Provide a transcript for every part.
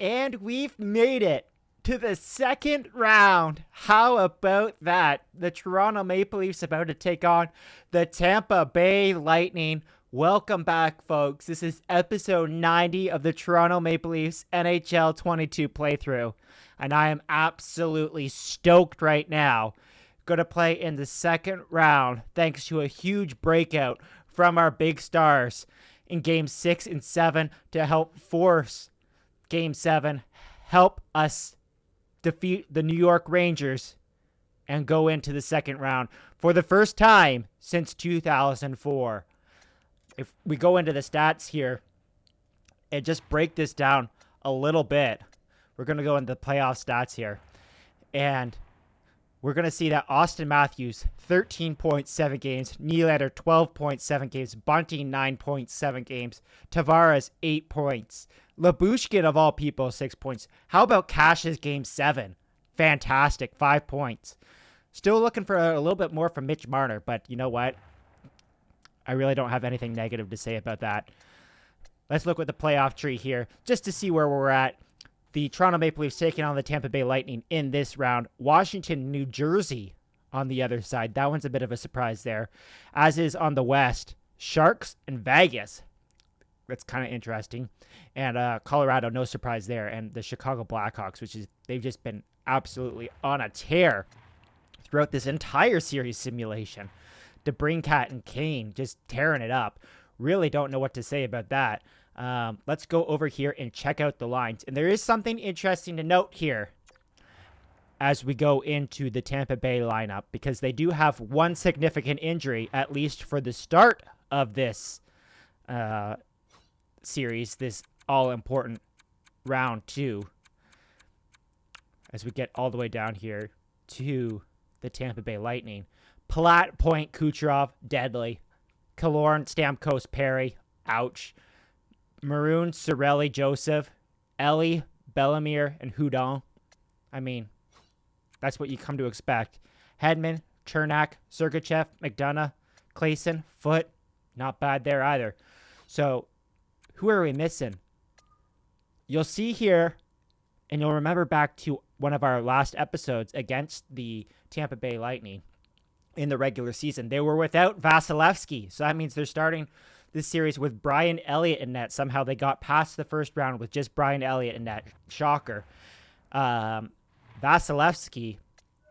And we've made it to the second round. How about that? The Toronto Maple Leafs about to take on the Tampa Bay Lightning. Welcome back, folks. This is episode 90 of the Toronto Maple Leafs NHL 22 playthrough. And I am absolutely stoked right now. Going to play in the second round thanks to a huge breakout from our big stars in games 6 and 7 to help force game 7, help us defeat the New York Rangers and go into the second round for the first time since 2004. If we go into the stats here and just break this down a little bit, we're going to go into the playoff stats here. And we're going to see that Austin Matthews, 13.7 games. Nylander, 12.7 games. Bunting, 9.7 games. Tavares, 8 points. Lyubushkin, of all people, 6 points. How about Cash's game 7? Fantastic, 5 points. Still looking for a little bit more from Mitch Marner, but you know what? I really don't have anything negative to say about that. Let's look at the playoff tree here just to see where we're at. The Toronto Maple Leafs taking on the Tampa Bay Lightning in this round. Washington, New Jersey on the other side. That one's a bit of a surprise there. As is on the West, Sharks and Vegas. That's kind of interesting. And Colorado, no surprise there. And the Chicago Blackhawks, which is they've just been absolutely on a tear throughout this entire series simulation. DeBrincat and Kane just tearing it up. Really don't know what to say about that. Let's go over here and check out the lines. And there is something interesting to note here as we go into the Tampa Bay lineup, because they do have one significant injury, at least for the start of this series, this all-important round 2, as we get all the way down here to the Tampa Bay Lightning. Palat, Point, Kucherov, deadly. Killorn, Stamkos, Perry, ouch. Maroon, Cirelli, Joseph, Ellie, Bellemere, and Hudon. I mean, that's what you come to expect. Hedman, Chernak, Sergachev, McDonough, Clayson, Foote. Not bad there either. So, who are we missing? You'll see here, and you'll remember back to one of our last episodes against the Tampa Bay Lightning in the regular season. They were without Vasilevsky, so that means they're starting this series with Brian Elliott in net. Somehow they got past the first round with just Brian Elliott in net. Shocker. Vasilevsky,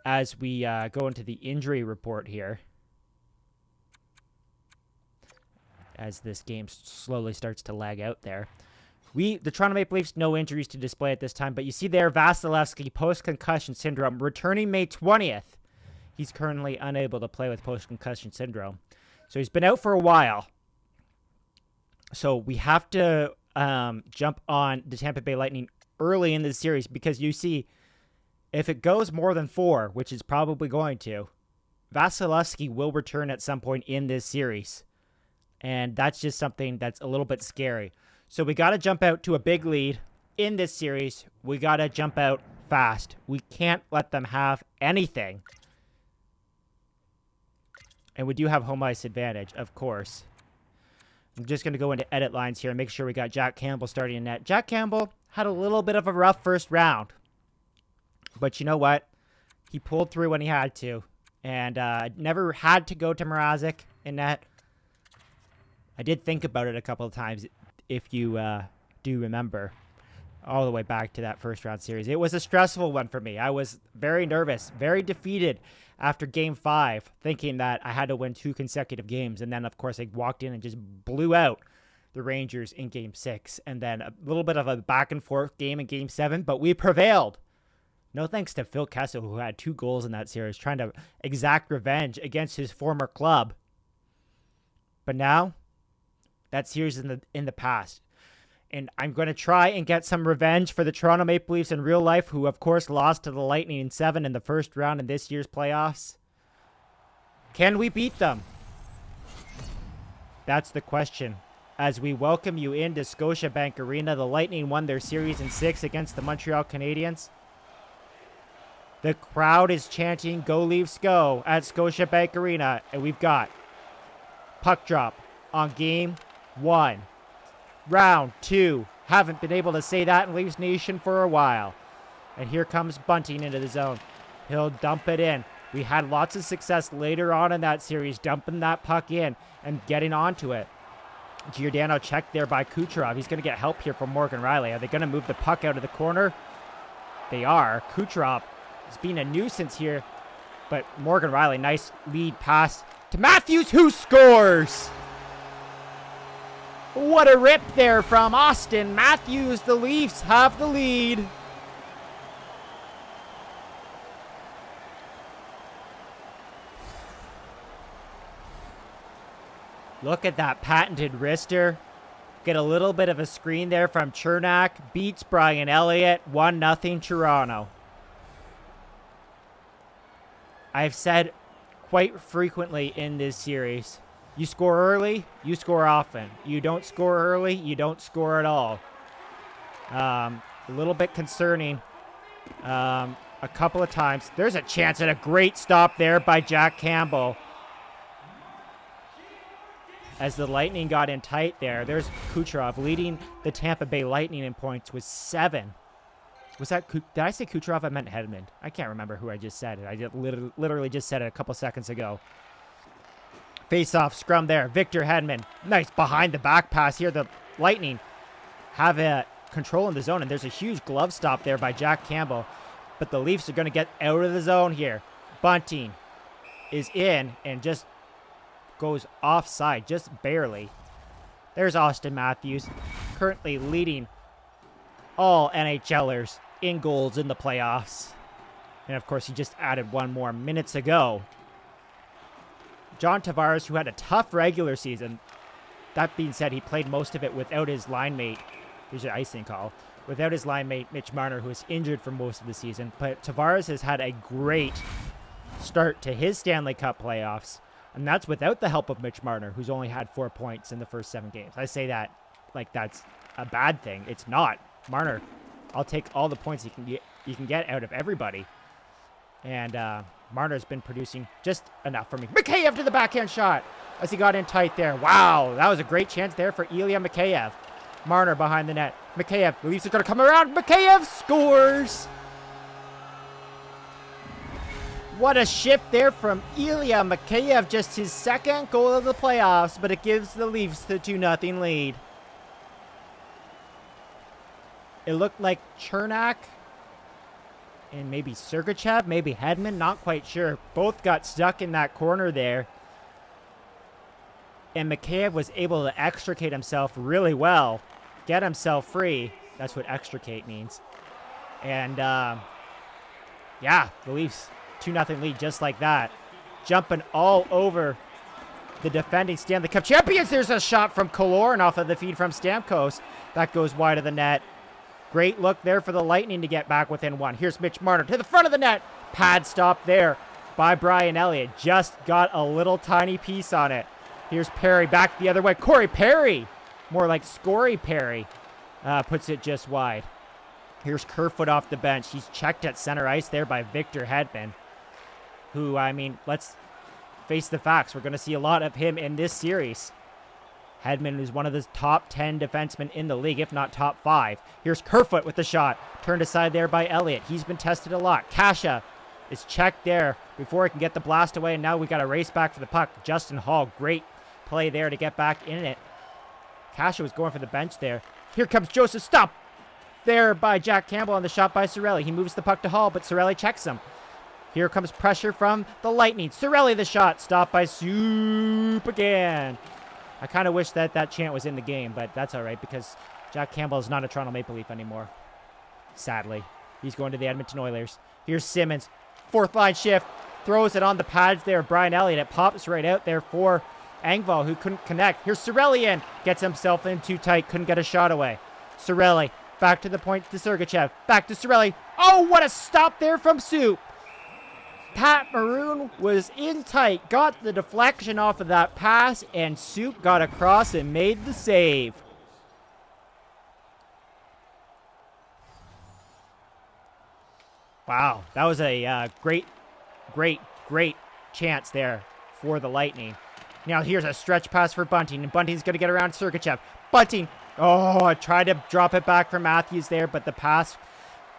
as we go into the injury report here, as this game slowly starts to lag out there. The Toronto Maple Leafs, no injuries to display at this time, but you see there Vasilevsky, post-concussion syndrome, returning May 20th. He's currently unable to play with post-concussion syndrome. So he's been out for a while. So we have to jump on the Tampa Bay Lightning early in this series, because you see, if it goes more than 4, which is probably going to, Vasilevsky will return at some point in this series. And that's just something that's a little bit scary. So we got to jump out to a big lead in this series. We got to jump out fast. We can't let them have anything. And we do have home ice advantage, of course. I'm just going to go into edit lines here and make sure we got Jack Campbell starting in net. Jack Campbell had a little bit of a rough first round. But you know what? He pulled through when he had to. And never had to go to Mrazek in net. I did think about it a couple of times, if you do remember, all the way back to that first round series. It was a stressful one for me. I was very nervous, very defeated after game 5, thinking that I had to win 2 consecutive games. And then, of course, I walked in and just blew out the Rangers in game 6. And then a little bit of a back and forth game in game 7, but we prevailed. No thanks to Phil Kessel, who had 2 goals in that series, trying to exact revenge against his former club. But now, that series is in the past. And I'm going to try and get some revenge for the Toronto Maple Leafs in real life, who, of course, lost to the Lightning in 7 in the first round in this year's playoffs. Can we beat them? That's the question. As we welcome you into Scotiabank Arena, the Lightning won their series in 6 against the Montreal Canadiens. The crowd is chanting, "Go Leafs, go," at Scotiabank Arena. And we've got puck drop on game 1. Round 2 Haven't been able to say that in Leafs Nation for a while. And here comes Bunting into the zone. He'll dump it in. We had lots of success later on in that series, dumping that puck in and getting onto it. Giordano checked there by Kucherov. He's going to get help here from Morgan Rielly. Are they going to move the puck out of the corner? They are. Kucherov is being a nuisance here. But Morgan Rielly, nice lead pass to Matthews, who scores! What a rip there from Austin Matthews. The Leafs have the lead. Look at that patented wrister. Get a little bit of a screen there from Chernak. Beats Brian Elliott. 1-0 Toronto. I've said quite frequently in this series, you score early, you score often. You don't score early, you don't score at all. A little bit concerning. A couple of times. There's a chance at a great stop there by Jack Campbell. As the Lightning got in tight there, there's Kucherov leading the Tampa Bay Lightning in points with 7. Was that, did I say Kucherov? I meant Hedman. I can't remember who I just said it. I literally just said it a couple seconds ago. Face-off scrum there. Victor Hedman. Nice behind the back pass here. The Lightning have a control in the zone, and there's a huge glove stop there by Jack Campbell. But the Leafs are going to get out of the zone here. Bunting is in and just goes offside, just barely. There's Austin Matthews, currently leading all NHLers in goals in the playoffs. And of course, he just added one more minutes ago. John Tavares, who had a tough regular season. That being said, he played most of it without his line mate. There's an icing call. Without his line mate, Mitch Marner, who was injured for most of the season. But Tavares has had a great start to his Stanley Cup playoffs. And that's without the help of Mitch Marner, who's only had 4 points in the first 7 games. I say that like that's a bad thing. It's not. Marner, I'll take all the points you can get out of everybody. And Marner's been producing just enough for me. Mikheyev to the backhand shot as he got in tight there. Wow, that was a great chance there for Ilya Mikheyev. Marner behind the net. Mikheyev, the Leafs are going to come around. Mikheyev scores! What a shift there from Ilya Mikheyev. Just his second goal of the playoffs, but it gives the Leafs the 2-0 lead. It looked like Chernak and maybe Sergachev, maybe Hedman, not quite sure. Both got stuck in that corner there. And Mikheyev was able to extricate himself really well. Get himself free. That's what extricate means. And, yeah, the Leafs 2-0 lead just like that. Jumping all over the defending Stanley Cup champions. There's a shot from Kaloran off of the feed from Stamkos. That goes wide of the net. Great look there for the Lightning to get back within 1. Here's Mitch Marner to the front of the net. Pad stop there by Brian Elliott. Just got a little tiny piece on it. Here's Perry back the other way. Corey Perry, more like Scory Perry, puts it just wide. Here's Kerfoot off the bench. He's checked at center ice there by Victor Hedman, who, I mean, let's face the facts. We're going to see a lot of him in this series. Hedman is one of the top 10 defensemen in the league, if not top 5. Here's Kerfoot with the shot. Turned aside there by Elliott. He's been tested a lot. Kasha is checked there before he can get the blast away, and now we got to race back for the puck. Justin Hall, great play there to get back in it. Kasha was going for the bench there. Here comes Joseph. Stop there by Jack Campbell on the shot by Cirelli. He moves the puck to Hall, but Cirelli checks him. Here comes pressure from the Lightning. Cirelli the shot. Stopped by Soup again. I kind of wish that chant was in the game, but that's all right because Jack Campbell is not a Toronto Maple Leaf anymore. Sadly. He's going to the Edmonton Oilers. Here's Simmons. Fourth line shift. Throws it on the pads there. Brian Elliott. It pops right out there for Engvall, who couldn't connect. Here's Cirelli in. Gets himself in too tight. Couldn't get a shot away. Cirelli. Back to the point to Sergachev. Back to Cirelli. Oh, what a stop there from Soup. Pat Maroon was in tight, got the deflection off of that pass, and Soup got across and made the save. Wow, that was a great chance there for the Lightning. Now here's a stretch pass for Bunting, and Bunting's going to get around Sergachev. Bunting Oh, I tried to drop it back for Matthews there, but the pass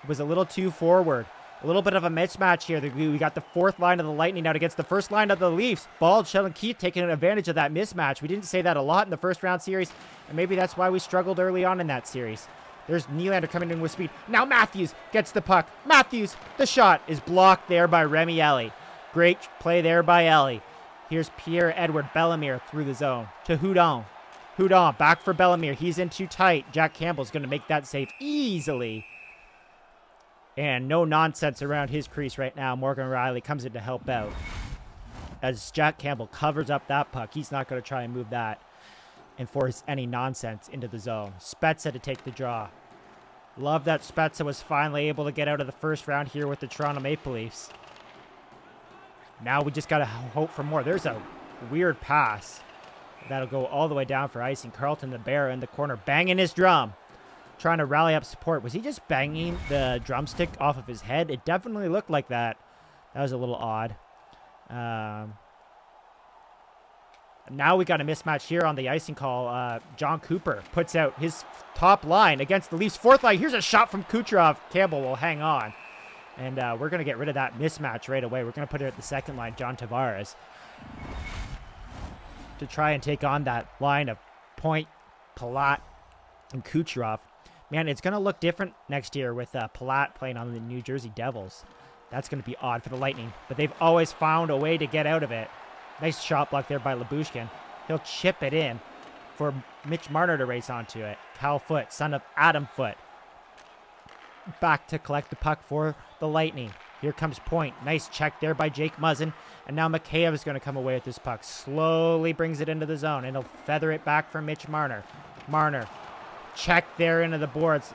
was a little too forward. A little bit of a mismatch here. We got the fourth line of the Lightning out against the first line of the Leafs. Bald, Sheldon Keith taking advantage of that mismatch. We didn't say that a lot in the first round series, and maybe that's why we struggled early on in that series. There's Nylander coming in with speed. Now Matthews gets the puck. Matthews, the shot is blocked there by Remi Ellie. Great play there by Ellie. Here's Pierre-Edouard Bellemare through the zone to Hudon. Hudon back for Bellemare. He's in too tight. Jack Campbell's going to make that save easily. And no nonsense around his crease right now. Morgan Riley comes in to help out. As Jack Campbell covers up that puck, he's not going to try and move that and force any nonsense into the zone. Spezza to take the draw. Love that Spezza was finally able to get out of the first round here with the Toronto Maple Leafs. Now we just got to hope for more. There's a weird pass. That'll go all the way down for icing. Carlton the Bear in the corner banging his drum. Trying to rally up support. Was he just banging the drumstick off of his head? It definitely looked like that. That was a little odd. Now we got a mismatch here on the icing call. John Cooper puts out his top line against the Leafs' fourth line. Here's a shot from Kucherov. Campbell will hang on. And we're going to get rid of that mismatch right away. We're going to put it at the second line, John Tavares, to try and take on that line of Point, Palat, and Kucherov. Man, it's going to look different next year with Palat playing on the New Jersey Devils. That's going to be odd for the Lightning, but they've always found a way to get out of it. Nice shot block there by Lyubushkin. He'll chip it in for Mitch Marner to race onto it. Cal Foote, son of Adam Foote, back to collect the puck for the Lightning. Here comes Point. Nice check there by Jake Muzzin. And now Mikheyev is going to come away with this puck. Slowly brings it into the zone, and he'll feather it back for Mitch Marner. Marner, check there into the boards.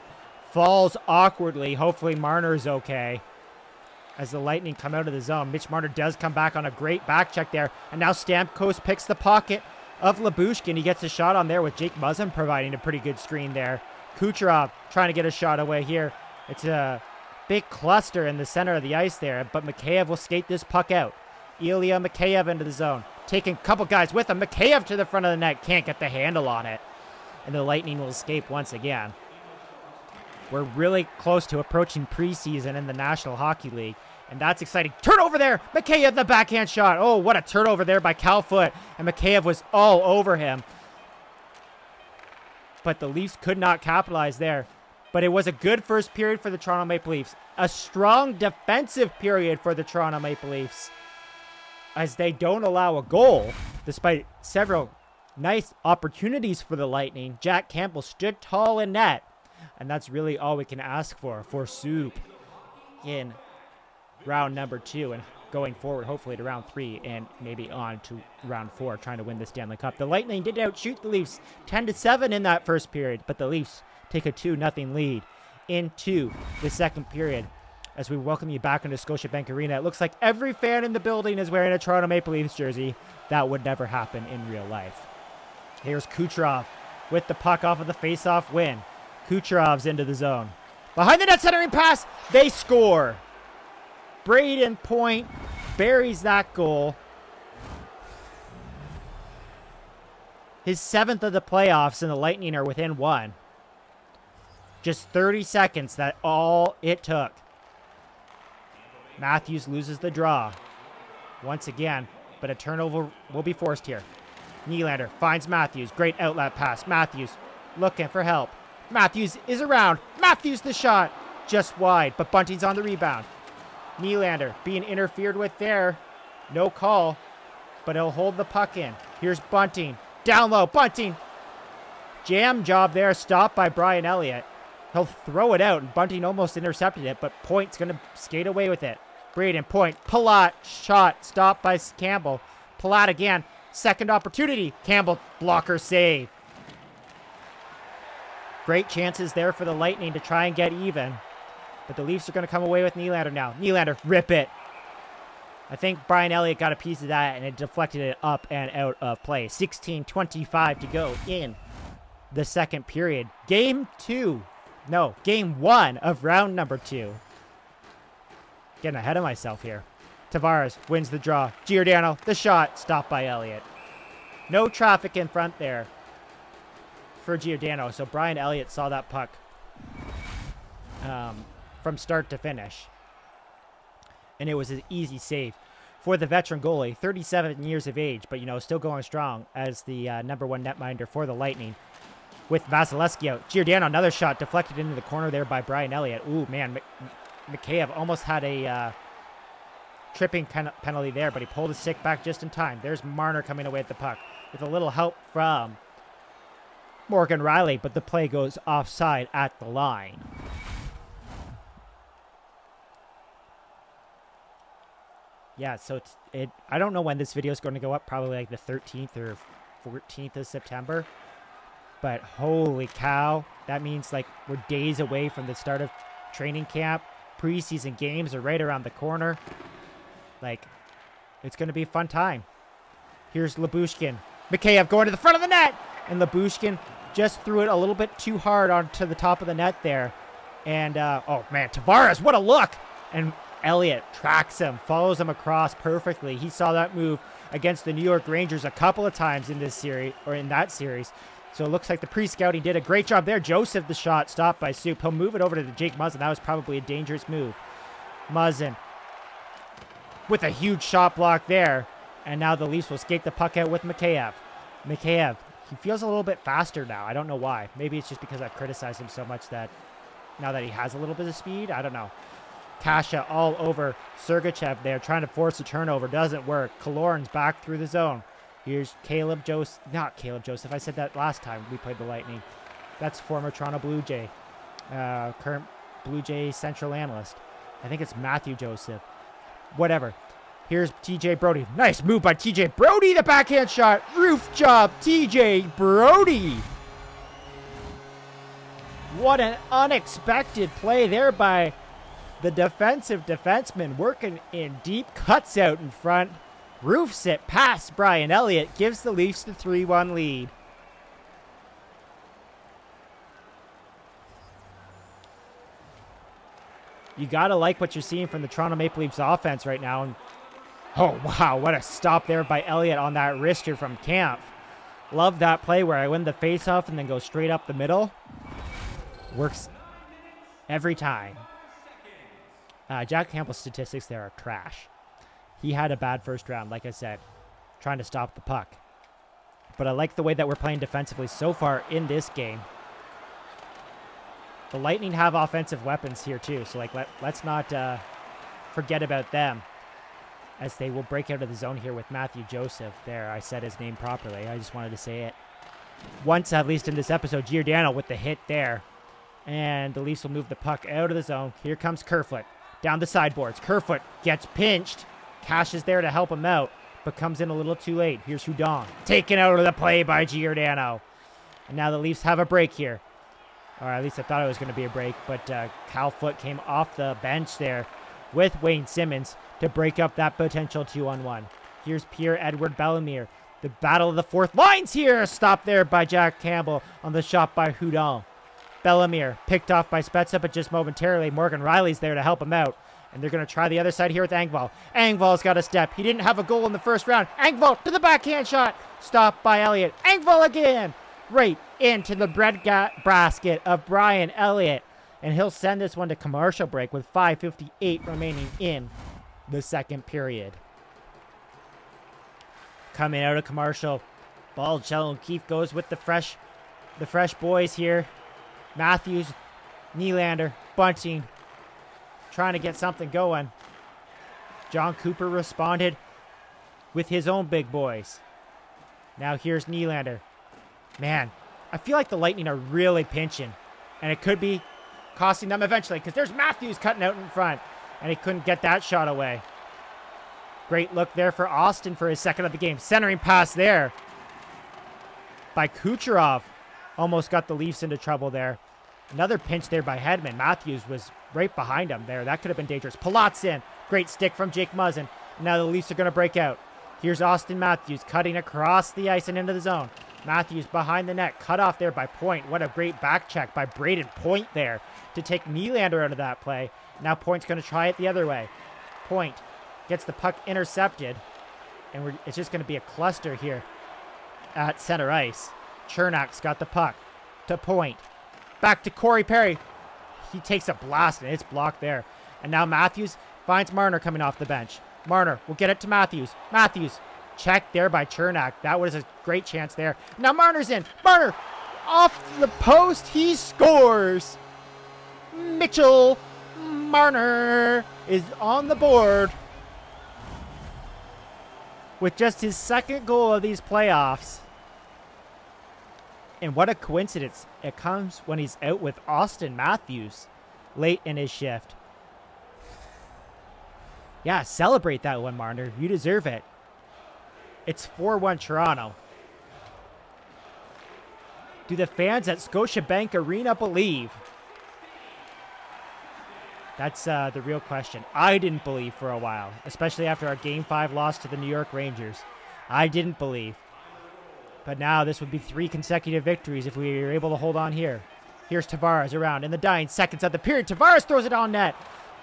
Falls awkwardly. Hopefully Marner's okay. As the Lightning come out of the zone, Mitch Marner does come back on a great back check there. And now Stamkos picks the pocket of Lyubushkin. He gets a shot on there with Jake Muzzin providing a pretty good screen there. Kucherov trying to get a shot away here. It's a big cluster in the center of the ice there, but Mikheyev will skate this puck out. Ilya Mikheyev into the zone. Taking a couple guys with him. Mikheyev to the front of the net. Can't get the handle on it. And the Lightning will escape once again. We're really close to approaching preseason in the National Hockey League. And that's exciting. Turnover there. Mikheyev, the backhand shot. Oh, what a turnover there by Cal Foote. And Mikheyev was all over him. But the Leafs could not capitalize there. But it was a good first period for the Toronto Maple Leafs. A strong defensive period for the Toronto Maple Leafs, as they don't allow a goal, despite several nice opportunities for the Lightning. Jack Campbell stood tall in net. And that's really all we can ask for Soup in round number 2 and going forward hopefully to round 3 and maybe on to round 4 trying to win the Stanley Cup. The Lightning did outshoot the Leafs 10-7 in that first period, but the Leafs take a 2-0 lead into the second period. As we welcome you back into Scotiabank Arena, it looks like every fan in the building is wearing a Toronto Maple Leafs jersey. That would never happen in real life. Here's Kucherov with the puck off of the face-off win. Kucherov's into the zone. Behind the net centering pass, they score. Braden Point buries that goal. His 7th of the playoffs, and the Lightning are within 1. Just 30 seconds, that's all it took. Matthews loses the draw once again, but a turnover will be forced here. Nylander finds Matthews. Great outlet pass. Matthews looking for help. Matthews is around. Matthews the shot. Just wide, but Bunting's on the rebound. Nylander being interfered with there. No call, but he'll hold the puck in. Here's Bunting. Down low. Bunting. Jam job there. Stopped by Brian Elliott. He'll throw it out, and Bunting almost intercepted it, but Point's going to skate away with it. Braden Point. Palat. Shot. Stopped by Campbell. Palat again. Second opportunity. Campbell. Blocker save. Great chances there for the Lightning to try and get even. But the Leafs are going to come away with Nylander now. Nylander, rip it. I think Brian Elliott got a piece of that, and it deflected it up and out of play. 16:25 to go in the second period. Game 1 of round number 2. Getting ahead of myself here. Tavares wins the draw. Giordano, the shot, stopped by Elliott. No traffic in front there for Giordano. So Brian Elliott saw that puck from start to finish. And it was an easy save for the veteran goalie, 37 years of age, but, still going strong as the #1 netminder for the Lightning. With Vasilevsky out. Giordano, another shot deflected into the corner there by Brian Elliott. Ooh, man, Mikheyev almost had a tripping penalty there, but he pulled his stick back just in time. There's Marner coming away at the puck with a little help from Morgan Riley, but the play goes offside at the line. Yeah, so I don't know when this video is going to go up, probably like the 13th or 14th of September. But holy cow, that means like we're days away from the start of training camp. Preseason games are right around the corner. Like, it's going to be a fun time. Here's Lyubushkin. Mikheyev going to the front of the net. And Lyubushkin just threw it a little bit too hard onto the top of the net there. And, oh man, Tavares, what a look. And Elliott tracks him, follows him across perfectly. He saw that move against the New York Rangers a couple of times in this series, or in that series. So it looks like the pre-scouting did a great job there. Joseph, the shot, stopped by Soup. He'll move it over to Jake Muzzin. That was probably a dangerous move. Muzzin with a huge shot block there. And now the Leafs will skate the puck out with Mikheyev. Mikheyev, he feels a little bit faster now. I don't know why. Maybe it's just because I've criticized him so much that now that he has a little bit of speed, I don't know. Kasha all over Sergachev there, trying to force a turnover. Doesn't work. Kaloran's back through the zone. Here's not Caleb Joseph. I said that last time we played the Lightning. That's former Toronto Blue Jay, current Blue Jay Central analyst. I think it's Matthew Joseph. Whatever. Here's TJ Brodie. Nice move by TJ Brodie. The backhand shot. Roof job. TJ Brodie. What an unexpected play there by the defensive defenseman, working in deep, cuts out in front. Roofs it past Brian Elliott, gives the Leafs the 3-1 lead. You got to like what you're seeing from the Toronto Maple Leafs offense right now. And oh, wow, what a stop there by Elliott on that wrister from Kampf. Love that play where I win the faceoff and then go straight up the middle. Works every time. Jack Campbell's statistics there are trash. He had a bad first round, like I said, trying to stop the puck. But I like the way that we're playing defensively so far in this game. The Lightning have offensive weapons here too, so let's not forget about them, as they will break out of the zone here with Matthew Joseph. There, I said his name properly. I just wanted to say it once, at least in this episode. Giordano with the hit there. And the Leafs will move the puck out of the zone. Here comes Kerfoot down the sideboards. Kerfoot gets pinched. Cash is there to help him out, but comes in a little too late. Here's Hudon, taken out of the play by Giordano. And now the Leafs have a break here. Or at least I thought it was going to be a break, but Cal Foote came off the bench there with Wayne Simmons to break up that potential 2-on-1. Here's Pierre-Edouard Bellemare. The battle of the fourth lines here. Stopped there by Jack Campbell on the shot by Hudon. Bellemare picked off by Spezza, but just momentarily. Morgan Riley's there to help him out. And they're going to try the other side here with Engvall. Engvall's got a step. He didn't have a goal in the first round. Engvall to the backhand shot. Stopped by Elliott. Engvall again. Right into the bread basket of Brian Elliott. And he'll send this one to commercial break with 5:58 remaining in the second period. Coming out of commercial, Baldcello and Keefe goes with the fresh boys here. Matthews, Nylander, Bunting, trying to get something going. John Cooper responded with his own big boys. Now here's Nylander. Man, I feel like the Lightning are really pinching, and it could be costing them eventually, because there's Matthews cutting out in front, and he couldn't get that shot away. Great look there for Austin for his second of the game. Centering pass there by Kucherov. Almost got the Leafs into trouble there. Another pinch there by Hedman. Matthews was right behind him there. That could have been dangerous. Palatsin. Great stick from Jake Muzzin. Now the Leafs are going to break out. Here's Austin Matthews cutting across the ice and into the zone. Matthews behind the net. Cut off there by Point. What a great back check by Braden Point there to take Nylander out of that play. Now Point's going to try it the other way. Point gets the puck intercepted. And it's just going to be a cluster here at center ice. Chernak's got the puck. to Point. Back to Corey Perry. He takes a blast, and it's blocked there. And now Matthews finds Marner coming off the bench. Marner will get it to Matthews. Matthews, checked there by Chernak. That was a great chance there. Now Marner's in. Marner, off the post, he scores. Mitchell Marner is on the board with just his second goal of these playoffs. And what a coincidence. It comes when he's out with Austin Matthews late in his shift. Yeah, celebrate that one, Marner. You deserve it. It's 4-1 Toronto. Do the fans at Scotiabank Arena believe? That's the real question. I didn't believe for a while, especially after our Game 5 loss to the New York Rangers. I didn't believe. But now this would be 3 consecutive victories if we were able to hold on here. Here's Tavares around in the dying seconds of the period. Tavares throws it on net.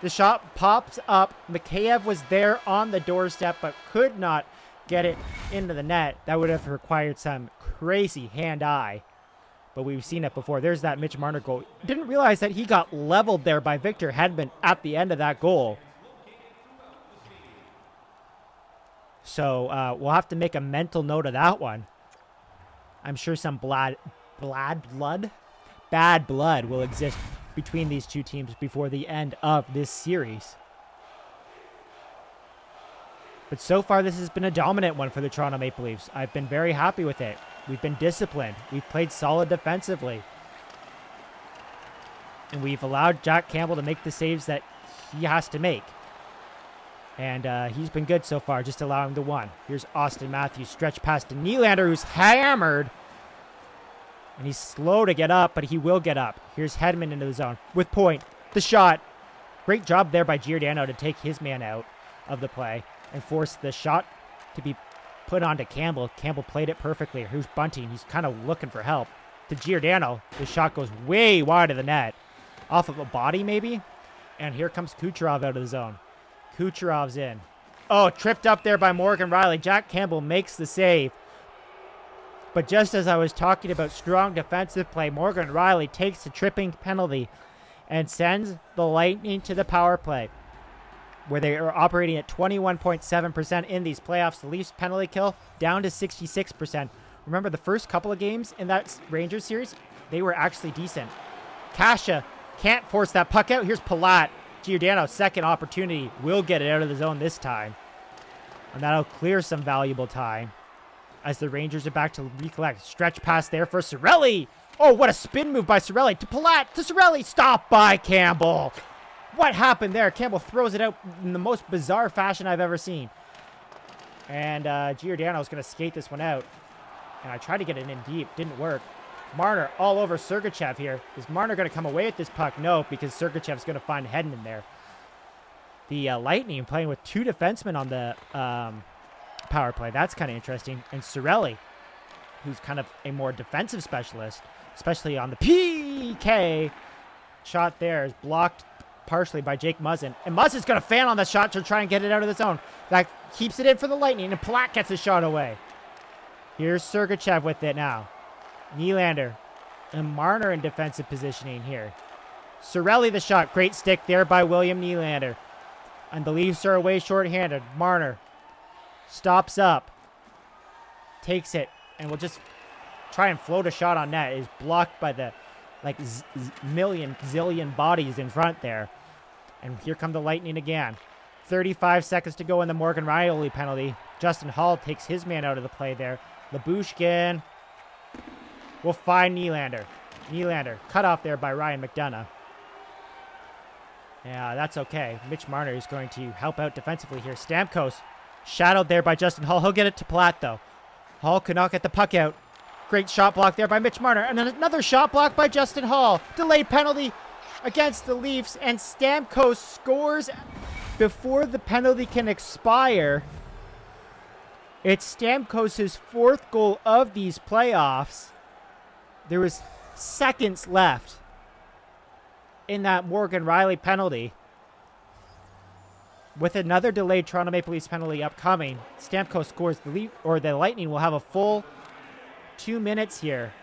The shot pops up. Mikheyev was there on the doorstep, but could not get it into the net. That would have required some crazy hand-eye. But we've seen it before. There's that Mitch Marner goal. Didn't realize that he got leveled there by Victor Hedman at the end of that goal. So we'll have to make a mental note of that one. I'm sure some bad blood will exist between these two teams before the end of this series. But so far, this has been a dominant one for the Toronto Maple Leafs. I've been very happy with it. We've been disciplined. We've played solid defensively. And we've allowed Jack Campbell to make the saves that he has to make. And he's been good so far, just allowing the one. Here's Austin Matthews, stretch pass to Nylander, who's hammered. And he's slow to get up, but he will get up. Here's Hedman into the zone with Point. The shot. Great job there by Giordano to take his man out of the play and force the shot to be put onto Campbell. Campbell played it perfectly. Here's Bunting. He's kind of looking for help. To Giordano. The shot goes way wide of the net. Off of a body, maybe? And here comes Kucherov out of the zone. Kucherov's in. Oh, tripped up there by Morgan Rielly. Jack Campbell makes the save. But just as I was talking about strong defensive play, Morgan Rielly takes the tripping penalty and sends the Lightning to the power play, where they are operating at 21.7% in these playoffs. The Leafs penalty kill down to 66%. Remember the first couple of games in that Rangers series? They were actually decent. Kasha can't force that puck out. Here's Palat. Giordano, second opportunity, will get it out of the zone this time. And that'll clear some valuable time as the Rangers are back to recollect. Stretch pass there for Cirelli. Oh, what a spin move by Cirelli. To Palat, to Cirelli. Stop by Campbell. What happened there? Campbell throws it out in the most bizarre fashion I've ever seen. And Giordano's going to skate this one out. And I tried to get it in deep. Didn't work. Marner all over Sergachev here. Is Marner going to come away with this puck? No, because Sergachev's going to find Hedman there. The Lightning playing with 2 defensemen on the power play. That's kind of interesting. And Cirelli, who's kind of a more defensive specialist, especially on the PK. Shot there is blocked partially by Jake Muzzin. And Muzzin's going to fan on the shot to try and get it out of the zone. That keeps it in for the Lightning, and Palat gets a shot away. Here's Sergachev with it now. Nylander and Marner in defensive positioning here. Cirelli the shot. Great stick there by William Nylander. And the Leafs are away shorthanded. Marner stops up. Takes it. And will just try and float a shot on net. Is blocked by the zillion bodies in front there. And here come the Lightning again. 35 seconds to go in the Morgan Rielly penalty. Justin Hall takes his man out of the play there. Lyubushkin will find Nylander. Nylander cut off there by Ryan McDonough. Yeah, that's okay. Mitch Marner is going to help out defensively here. Stamkos shadowed there by Justin Hall. He'll get it to Palat, though. Hall could not get the puck out. Great shot block there by Mitch Marner. And then another shot block by Justin Hall. Delayed penalty against the Leafs. And Stamkos scores before the penalty can expire. It's Stamkos' 4th goal of these playoffs. There was seconds left in that Morgan Rielly penalty. With another delayed Toronto Maple Leafs penalty upcoming, Stamkos scores. The Lightning will have a full 2 minutes here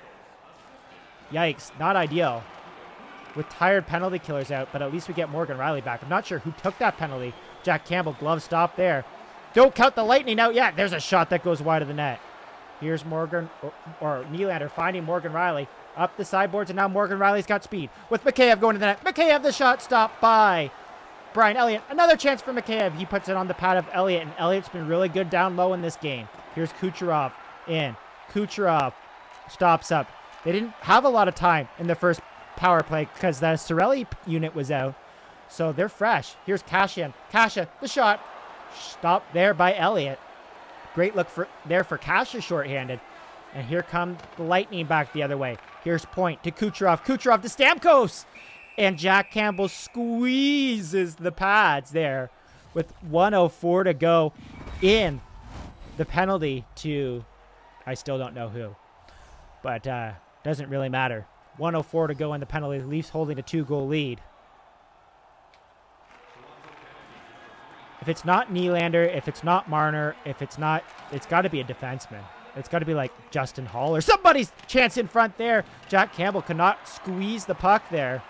Yikes, not ideal. With tired penalty killers out, but at least we get Morgan Riley back. I'm not sure who took that penalty. Jack Campbell, glove stop there. Don't count the Lightning out yet. There's a shot that goes wide of the net. Here's Morgan, or Nylander finding Morgan Riley. Up the sideboards, and now Morgan Riley's got speed. With Mikheyev going to the net. Mikheyev, the shot stopped by Brian Elliott. Another chance for Mikheyev. He puts it on the pad of Elliott, and Elliott's been really good down low in this game. Here's Kucherov in. Kucherov stops up. They didn't have a lot of time in the first power play because the Cirelli unit was out. So they're fresh. Here's Kasha. Kasha, the shot. Stopped there by Elliott. Great look for Kasha shorthanded. And here come the Lightning back the other way. Here's Point to Kucherov. Kucherov to Stamkos. And Jack Campbell squeezes the pads there with 1:04 to go in the penalty to, I still don't know who. But doesn't really matter. 1:04 to go in the penalty. Leafs holding a 2-goal lead. If it's not Nylander, if it's not Marner, it's got to be a defenseman. It's got to be like Justin Hall or somebody's chance in front there. Jack Campbell cannot squeeze the puck there.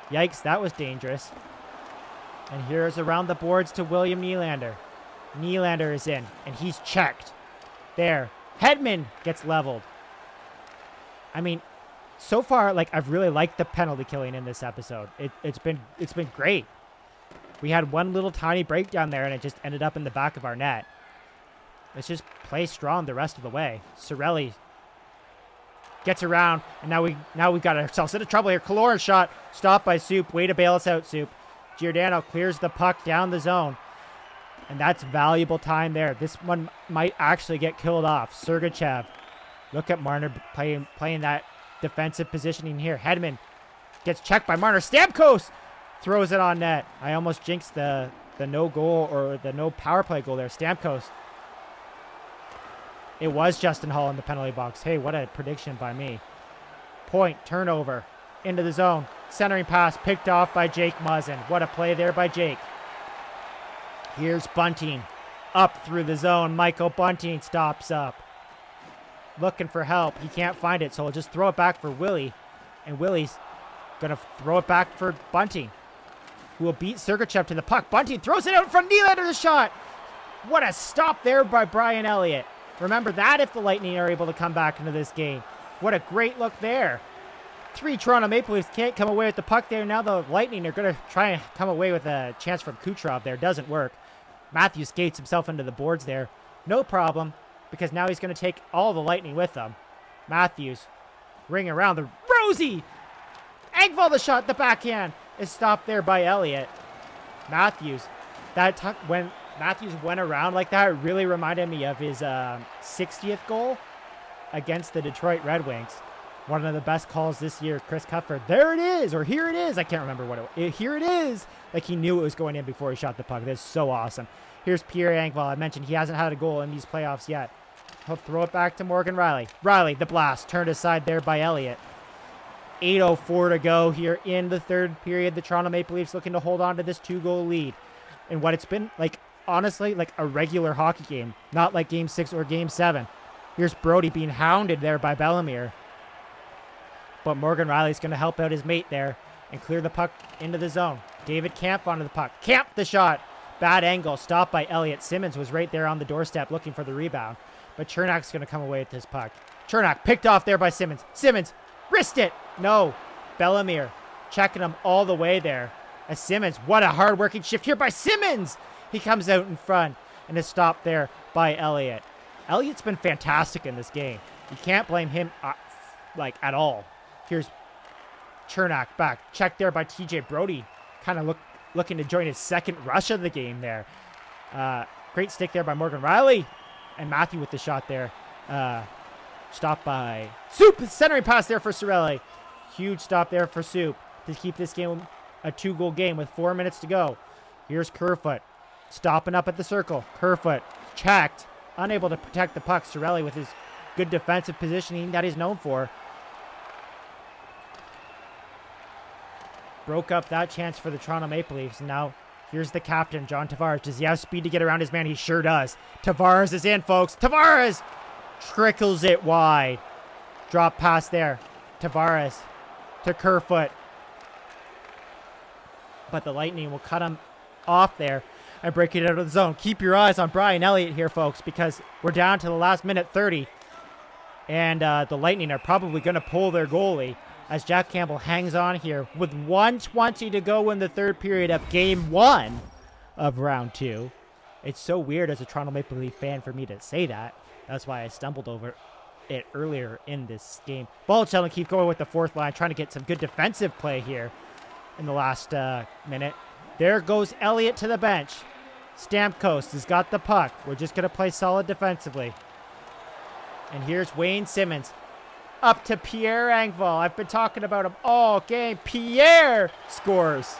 Yikes, that was dangerous. And here's around the boards to William Nylander. Nylander is in, and he's checked. There. Hedman gets leveled. I mean, so far, like, I've really liked the penalty killing in this episode. It's been great. We had one little tiny breakdown there, and it just ended up in the back of our net. Let's just play strong the rest of the way. Cirelli gets around, and now we've got ourselves into trouble here. Kaloran shot, stopped by Soup. Way to bail us out, Soup. Giordano clears the puck down the zone, and that's valuable time there. This one might actually get killed off. Sergachev, look at Marner playing that defensive positioning here. Hedman gets checked by Marner. Stamkos throws it on net. I almost jinxed the no goal or the no power play goal there. Stamkos. It was Justin Hall in the penalty box. Hey, what a prediction by me. Point, turnover, into the zone. Centering pass picked off by Jake Muzzin. What a play there by Jake. Here's Bunting. Up through the zone. Michael Bunting stops up. Looking for help. He can't find it, so he'll just throw it back for Willie. And Willie's going to throw it back for Bunting, who will beat Sergachev to the puck. Bunting throws it out in front of Nylander, the shot. What a stop there by Brian Elliott. Remember that if the Lightning are able to come back into this game. What a great look there. 3 Toronto Maple Leafs can't come away with the puck there. Now the Lightning are going to try and come away with a chance from Kucherov there. Doesn't work. Matthews skates himself into the boards there. No problem, because now he's going to take all the Lightning with him. Matthews, ring around the Rosie. Engvall, the shot, the backhand is stopped there by Elliott. Matthews, when Matthews went around like that, it really reminded me of his 60th goal against the Detroit Red Wings. One of the best calls this year, Chris Cuthbert. There it is, or here it is. I can't remember what it was. Here it is. Like he knew it was going in before he shot the puck. That's so awesome. Here's Pierre Engvall. I mentioned he hasn't had a goal in these playoffs yet. He'll throw it back to Morgan Riley. Riley, the blast, turned aside there by Elliott. 8:04 to go here in the third period. The Toronto Maple Leafs looking to hold on to this 2-goal lead. And what it's been like, honestly, like a regular hockey game, not like Game 6 or Game 7. Here's Brodie being hounded there by Bellemere. But Morgan Riley's going to help out his mate there and clear the puck into the zone. David Kampf onto the puck. Kampf the shot. Bad angle. Stopped by Elliott. Simmons was right there on the doorstep looking for the rebound. But Chernak's going to come away with this puck. Chernak picked off there by Simmons. Simmons wrist it. No. Bellemere checking him all the way there. As Simmons, what a hard-working shift here by Simmons. He comes out in front and is stopped there by Elliott. Elliott's been fantastic in this game. You can't blame him at all. Here's Chernak back. Checked there by TJ Brodie. Kind of looking to join his second rush of the game there. Great stick there by Morgan Riley. And Matthew with the shot there. Stopped by Soup. Centering pass there for Cirelli. Huge stop there for Soup to keep this game a 2-goal game with 4 minutes to go. Here's Kerfoot. Stopping up at the circle. Kerfoot checked. Unable to protect the puck. Cirelli with his good defensive positioning that he's known for. Broke up that chance for the Toronto Maple Leafs. And now here's the captain, John Tavares. Does he have speed to get around his man? He sure does. Tavares is in, folks. Tavares trickles it wide. Drop pass there. Tavares to Kerfoot. But the Lightning will cut him off there and break it out of the zone. Keep your eyes on Brian Elliott here, folks, because we're down to the last minute 30. And the Lightning are probably going to pull their goalie as Jack Campbell hangs on here with 1:20 to go in the third period of game 1 of round 2. It's so weird as a Toronto Maple Leaf fan for me to say that. That's why I stumbled over it earlier in this game. Ball keep going with the fourth line, trying to get some good defensive play here in the last minute. There goes Elliott to the bench. Stamkos has got the puck. We're just going to play solid defensively. And here's Wayne Simmons up to Pierre Engvall. I've been talking about him all game. Pierre scores.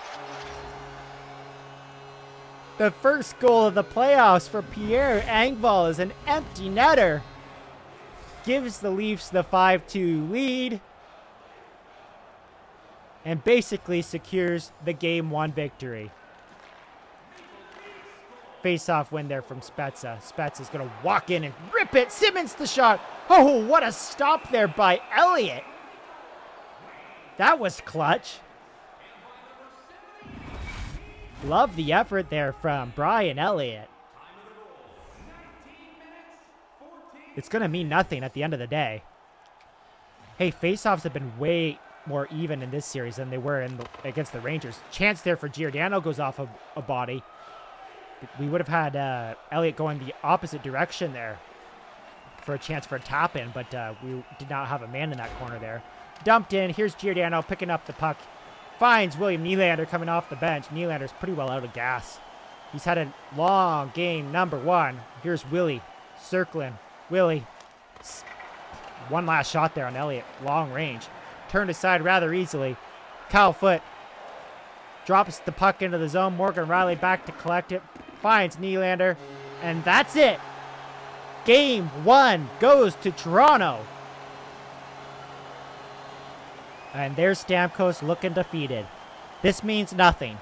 The first goal of the playoffs for Pierre Engvall is an empty netter. Gives the Leafs the 5-2 lead. And basically secures the Game 1 victory. Face-off win there from Spezza. Spezza's going to walk in and rip it. Simmons the shot. Oh, what a stop there by Elliott. That was clutch. Love the effort there from Brian Elliott. It's going to mean nothing at the end of the day. Hey, face-offs have been way more even in this series than they were against the Rangers. Chance there for Giordano goes off of a body. We would have had Elliott going the opposite direction there for a chance for a tap-in, but we did not have a man in that corner there. Dumped in. Here's Giordano picking up the puck. Finds William Nylander coming off the bench. Nylander's pretty well out of gas. He's had a long game, number 1. Here's Willie circling. Willie. One last shot there on Elliott. Long range. Turned aside rather easily. Kyle Foote drops the puck into the zone. Morgan Riley back to collect it. Finds Nylander. And that's it. Game 1 goes to Toronto. And there's Stamkos looking defeated. This means nothing.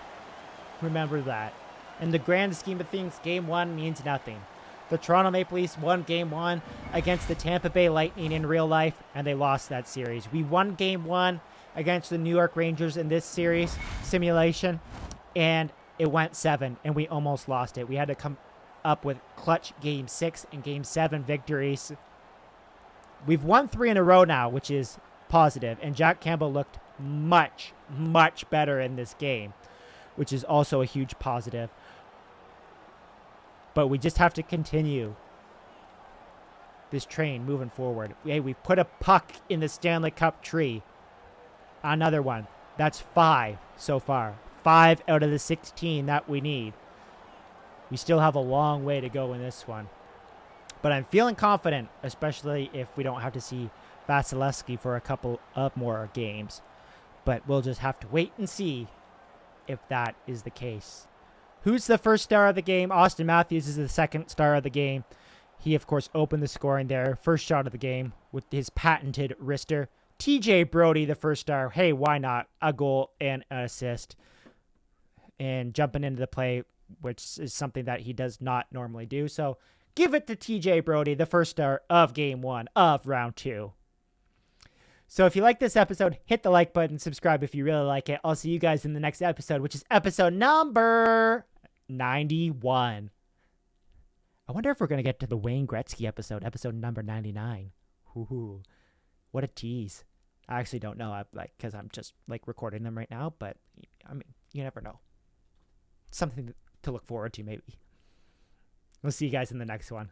Remember that. In the grand scheme of things, Game 1 means nothing. The Toronto Maple Leafs won Game 1 against the Tampa Bay Lightning in real life, and they lost that series. We won Game 1 against the New York Rangers in this series simulation, and it went 7, and we almost lost it. We had to come up with clutch Game 6 and Game 7 victories. We've won 3 in a row now, which is positive, and Jack Campbell looked much, much better in this game, which is also a huge positive. But we just have to continue this train moving forward. Hey, we put a puck in the Stanley Cup tree. Another one. That's 5 so far. 5 out of the 16 that we need. We still have a long way to go in this one. But I'm feeling confident, especially if we don't have to see Vasilevsky for a couple of more games. But we'll just have to wait and see if that is the case. Who's the first star of the game? Austin Matthews is the second star of the game. He, of course, opened the scoring there. First shot of the game with his patented wrister. TJ Brodie, the first star. Hey, why not? A goal and an assist. And jumping into the play, which is something that he does not normally do. So give it to TJ Brodie, the first star of Game 1 of Round 2. So if you like this episode, hit the like button, subscribe if you really like it. I'll see you guys in the next episode, which is episode number 91. I wonder if we're going to get to the Wayne Gretzky episode number 99. Ooh, what a tease. I actually don't know, because I'm just recording them right now, but I mean, you never know. Something to look forward to, maybe. We'll see you guys in the next one.